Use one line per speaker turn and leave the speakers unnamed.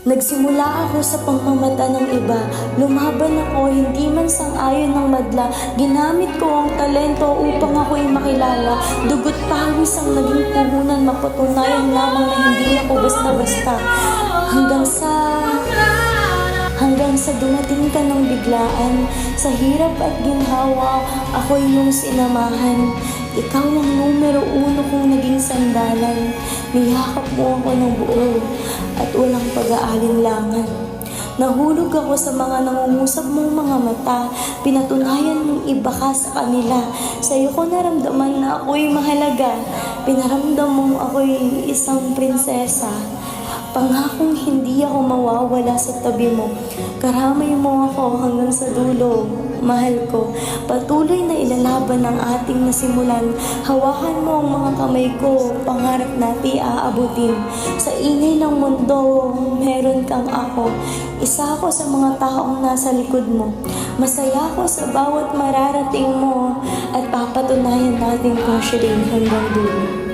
Nagsimula ako sa pangmamata ng iba. Lumaban ako, hindi man sang-ayon ng madla. Ginamit ko ang talento upang ako'y makilala. Dugot pawis ang naging puhunan, mapatunayan lamang na hindi ako basta-basta. Hanggang sa dumating ka ng biglaan. Sa hirap at ginhawa, ako'y iyong sinamahan. Ikaw ang numero 1 kong naging sandalan. Niyakap mo ako ng buo at walang pag-aalinlangan. Nahulog ako sa mga nangungusap mong mga mata. Pinatunayan mong iba ka sa kanila. Sa iyo ko naramdaman na ako'y mahalaga. Pinaramdam mong ako'y isang prinsesa. Pangakong hindi ako mawawala sa tabi mo. Karamay mo ako hanggang sa dulo, mahal ko. Patuloy na ilalaban ang ating nasimulan. Hawakan mo ang mga kamay ko, pangarap natin aabutin. Sa ingay ng mundo, meron kang ako. Isa ako sa mga taong nasa likod mo. Masaya ako sa bawat mararating mo at papatunayan natin kung siya rin hanggang dulo.